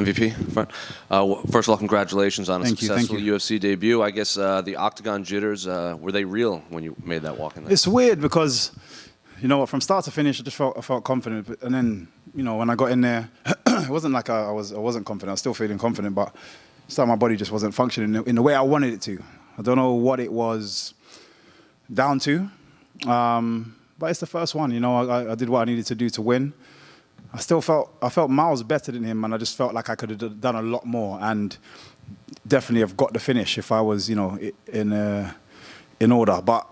MVP front. First of all, congratulations on a successful UFC debut. I guess the Octagon jitters, were they real when you made that walk in there? It's weird because, you know what, from start to finish, I felt confident. And then, you know, when I got in there, it wasn't like I wasn't confident. I was still feeling confident, but my body just wasn't functioning in the way I wanted it to. I don't know what it was down to, but it's the first one. You know, I did what I needed to do to win. I felt miles better than him, and I just felt like I could have done a lot more, and definitely have got the finish if I was, you know, in order. But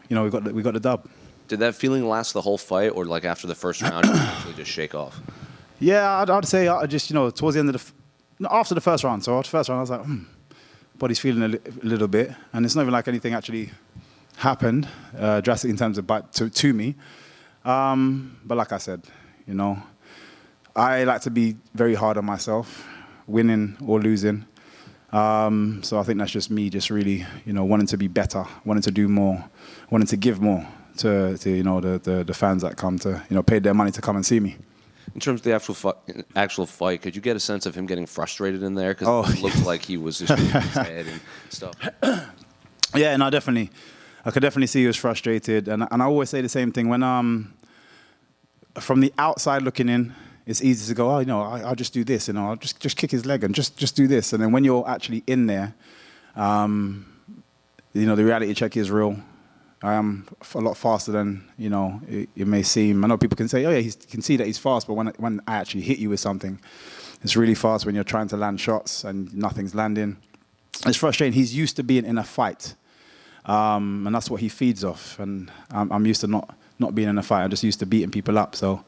you know, we got the dub. Did that feeling last the whole fight, or like after the first round, you actually just shake off? Yeah, I'd say I just, you know, towards the end of after the first round. So after the first round, I was like, body's feeling a little bit, and it's not even like anything actually happened drastic in terms of bite to me. But like I said, you know, I like to be very hard on myself, winning or losing. So I think that's just me, just really, you know, wanting to be better, wanting to do more, wanting to give more to you know, the fans that come to, you know, pay their money to come and see me. In terms of the actual fight, could you get a sense of him getting frustrated in there? Because it looked like he was just shaking his head and stuff. Yeah, no, definitely. I could definitely see he was frustrated. And I always say the same thing. When from the outside looking in, it's easy to go, oh, you know, I'll just do this, you know, I'll just kick his leg and just do this. And then when you're actually in there, you know, the reality check is real. I am a lot faster than, you know, it may seem. I know people can say, oh yeah, you can see that he's fast, but when I actually hit you with something, it's really fast when you're trying to land shots and nothing's landing. It's frustrating. He's used to being in a fight, and that's what he feeds off. And I'm used to not being in a fight. I'm just used to beating people up, so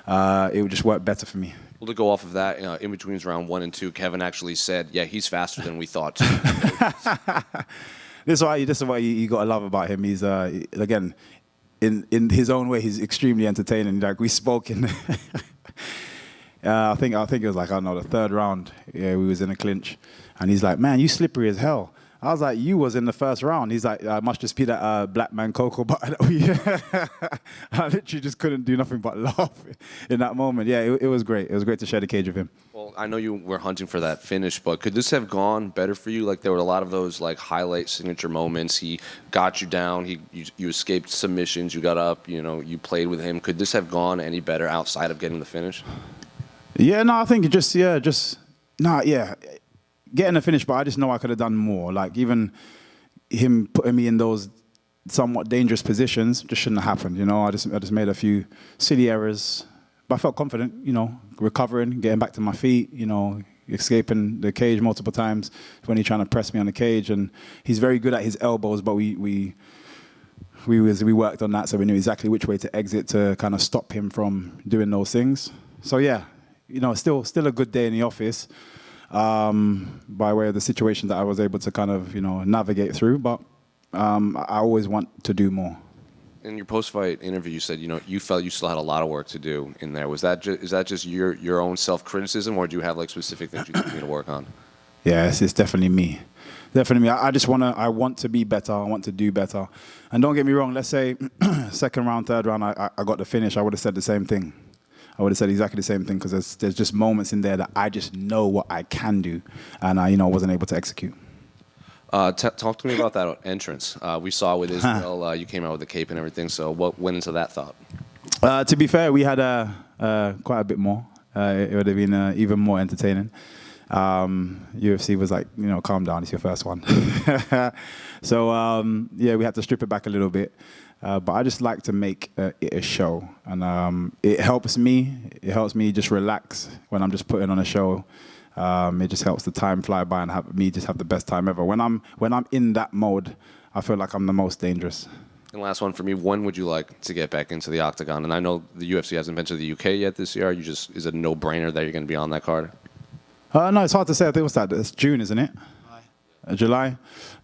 it would just work better for me. Well, to go off of that, you know, in between round 1 and 2, Kevin actually said, yeah, he's faster than we thought. This is what you got to love about him. He's again, in his own way, he's extremely entertaining. Like we spoke in, I think it was like, I don't know, the 3rd round. Yeah, we was in a clinch, and he's like, "Man, you slippery as hell." I was like, "You was in the 1st round." He's like, "I must just be that black man cocoa butter." I literally just couldn't do nothing but laugh in that moment. Yeah, it was great. It was great to share the cage with him. Well, I know you were hunting for that finish, but could this have gone better for you? Like there were a lot of those like highlight signature moments. He got you down. You escaped submissions. You got up. You know, you played with him. Could this have gone any better outside of getting the finish? Yeah, no, I think getting a finish, but I just know I could have done more. Like even him putting me in those somewhat dangerous positions just shouldn't have happened. You know, I just made a few silly errors, but I felt confident. You know, recovering, getting back to my feet. You know, escaping the cage multiple times when he's trying to press me on the cage, and he's very good at his elbows. But we worked on that, so we knew exactly which way to exit to kind of stop him from doing those things. So yeah, you know, still a good day in the office. By way of the situation that I was able to kind of, you know, navigate through, but I always want to do more. In your post-fight interview, you said, you know, you felt you still had a lot of work to do in there. Is that just your own self-criticism, or do you have like specific things you need to work on? Yeah, it's definitely me. Definitely me. I want to be better. I want to do better. And don't get me wrong. Let's say 2nd round, 3rd round, I got the finish. I would have said the same thing. I would have said exactly the same thing, because there's just moments in there that I just know what I can do, and I, you know, wasn't able to execute. Talk to me about that entrance. We saw with Israel, you came out with the cape and everything. So what went into that thought? To be fair, we had quite a bit more. It would have been even more entertaining. UFC was like, you know, calm down, it's your first one. So yeah, we had to strip it back a little bit. But I just like to make it a show, and it helps me. It helps me just relax when I'm just putting on a show. It just helps the time fly by and have the best time ever. When I'm in that mode, I feel like I'm the most dangerous. And last one for me: when would you like to get back into the Octagon? And I know the UFC hasn't been to the UK yet this year. Is it a no-brainer that you're going to be on that card? No, it's hard to say. I think it's June, isn't it? July.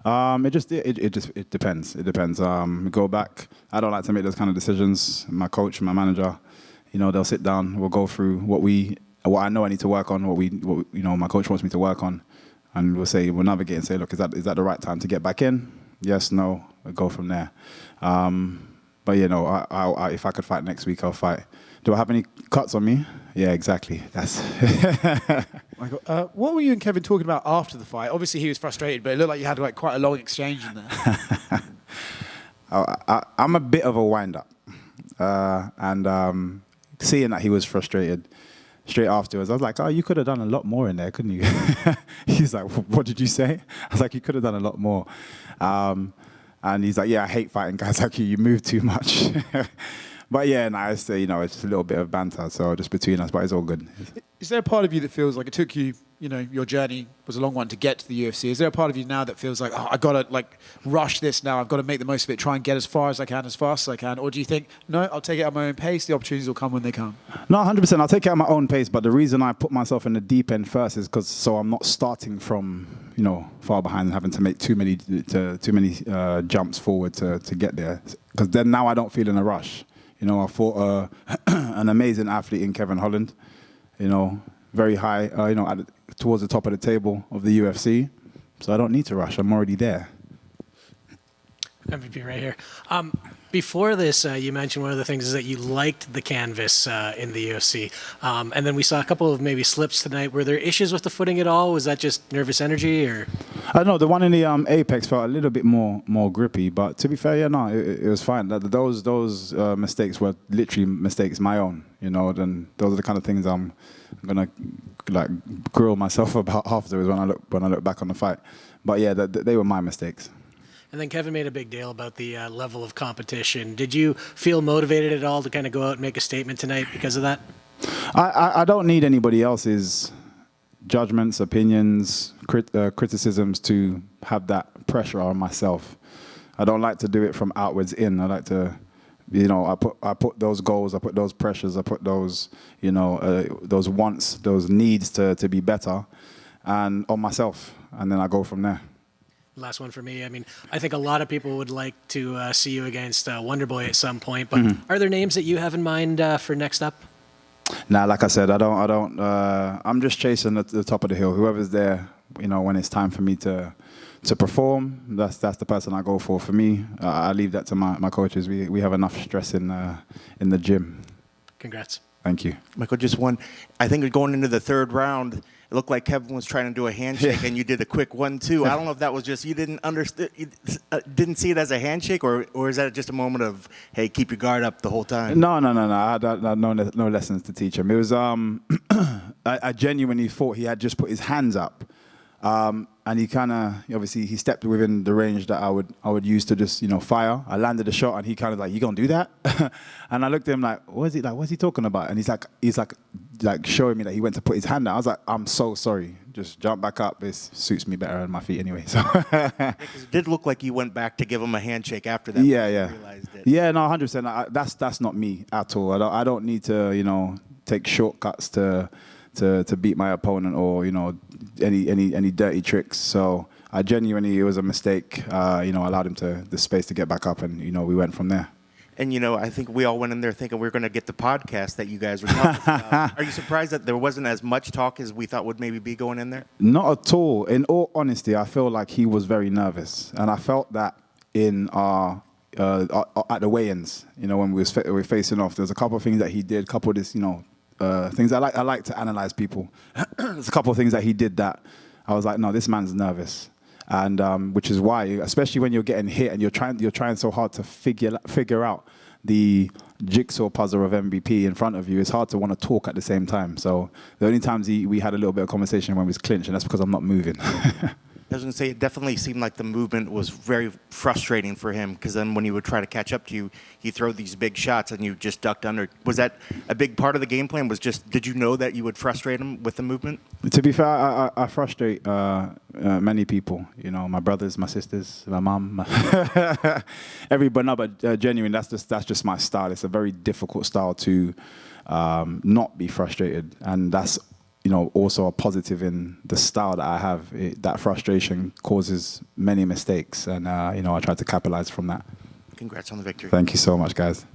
It depends. It depends. We go back. I don't like to make those kind of decisions. My coach, my manager, you know, they'll sit down. We'll go through what I know I need to work on. What you know, my coach wants me to work on, and we'll navigate and say, look, is that the right time to get back in? Yes, no. We'll go from there. But you know, if I could fight next week, I'll fight. Do I have any cuts on me? Yeah, exactly. That's. My God. What were you and Kevin talking about after the fight? Obviously, he was frustrated, but it looked like you had like quite a long exchange in there. I'm a bit of a wind-up. And seeing that he was frustrated straight afterwards, I was like, oh, you could have done a lot more in there, couldn't you? He's like, what did you say? I was like, you could have done a lot more. And he's like, yeah, I hate fighting guys like you. You move too much. But yeah, no, it's, you know, it's just a little bit of banter, so just between us, but it's all good. Is there a part of you that feels like it took you, you know, your journey was a long one to get to the UFC? Is there a part of you now that feels like, oh, I got to like rush this now. I've got to make the most of it, try and get as far as I can, as fast as I can? Or do you think, no, I'll take it at my own pace. The opportunities will come when they come. No, 100%. I'll take it at my own pace. But the reason I put myself in the deep end first is because so I'm not starting from, you know, far behind and having to make too many jumps forward to get there. Because then now I don't feel in a rush. You know, I fought an amazing athlete in Kevin Holland. You know, very high. You know, towards the top of the table of the UFC. So I don't need to rush. I'm already there. MVP right here. Before this, you mentioned one of the things is that you liked the canvas in the UFC. And then we saw a couple of maybe slips tonight. Were there issues with the footing at all? Was that just nervous energy or? I don't know. The one in the Apex felt a little bit more grippy. But to be fair, yeah, no, it was fine. Those mistakes were literally mistakes my own. You know, then those are the kind of things I'm gonna like grill myself about afterwards when I look back on the fight. But yeah, they were my mistakes. And then Kevin made a big deal about the level of competition. Did you feel motivated at all to kind of go out and make a statement tonight because of that? I don't need anybody else's judgments, opinions, criticisms to have that pressure on myself. I don't like to do it from outwards in. I like to, you know, I put those goals, I put those pressures, I put those, you know, those wants, those needs to be better, and on myself, and then I go from there. Last one for me. I mean, I think a lot of people would like to see you against Wonderboy at some point, but are there names that you have in mind for next up? Nah, like I said, I don't. I'm just chasing the top of the hill. Whoever's there, you know, when it's time for me to perform, that's the person I go for. For me, I leave that to my coaches. We have enough stress in the gym. Congrats. Thank you. Michael, just one. I think going into the third round, it looked like Kevin was trying to do a handshake, and you did a quick 1-2. I don't know if that was just you didn't understand, didn't see it as a handshake, or is that just a moment of, hey, keep your guard up the whole time? No. I had no lessons to teach him. It was I genuinely thought he had just put his hands up, and he kind of obviously he stepped within the range that I would use to just, you know, fire. I landed a shot, and he kind of like, you gonna do that? And I looked at him like, what's he talking about? And he's like showing me that he went to put his hand out. I was like, I'm so sorry. Just jump back up. It suits me better on my feet anyway. So it did look like you went back to give him a handshake after that. Yeah. Realized it. Yeah, no, 100%. That's not me at all. I don't need to, you know, take shortcuts to beat my opponent or, you know, any dirty tricks. So I genuinely, it was a mistake. You know, I allowed him the space to get back up, and, you know, we went from there. And, you know, I think we all went in there thinking we were going to get the podcast that you guys were talking about. Are you surprised that there wasn't as much talk as we thought would maybe be going in there? Not at all. In all honesty, I feel like he was very nervous. And I felt that in our at the weigh-ins, you know, when we were facing off. There's a couple of things that he did, a couple of this, you know, things I like to analyze people. There's a couple of things that he did that I was like, no, this man's nervous. And which is why, especially when you're getting hit and you're trying so hard to figure out the jigsaw puzzle of MVP in front of you, it's hard to want to talk at the same time. So the only times we had a little bit of conversation when we was clinched, and that's because I'm not moving. I was going to say, it definitely seemed like the movement was very frustrating for him, because then when he would try to catch up to you, he'd throw these big shots and you just ducked under. Was that a big part of the game plan? Did you know that you would frustrate him with the movement? To be fair, I frustrate many people. You know, my brothers, my sisters, my mum, everybody. No, but genuinely, that's just my style. It's a very difficult style to not be frustrated, and that's, you know, also a positive in the style that I have. That frustration causes many mistakes, and you know, I try to capitalize from that. Congrats on the victory. Thank you so much, guys.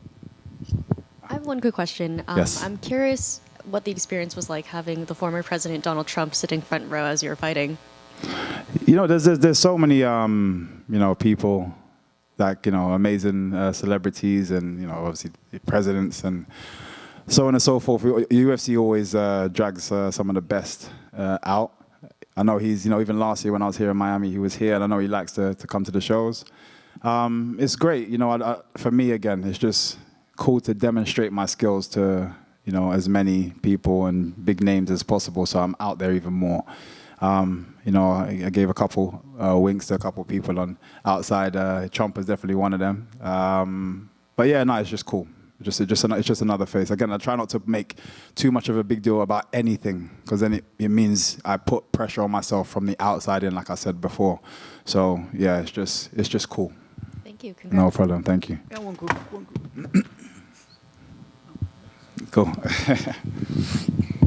I have one quick question. Yes. I'm curious what the experience was like having the former President Donald Trump sitting front row as you were fighting. You know, there's so many you know, people, like, you know, amazing celebrities, and, you know, obviously presidents, and so on and so forth. UFC always drags some of the best out. I know he's, even last year when I was here in Miami, he was here, and I know he likes to come to the shows. It's great, for me, again, it's just cool to demonstrate my skills to, as many people and big names as possible, so I'm out there even more. I gave a couple winks to a couple people on outside. Trump is definitely one of them. But yeah, no, it's just cool. It's just another face. Again, I try not to make too much of a big deal about anything, because then it means I put pressure on myself from the outside in, like I said before. So yeah, it's just cool. Thank you. Congrats. No problem. Thank you. Yeah, one Cool.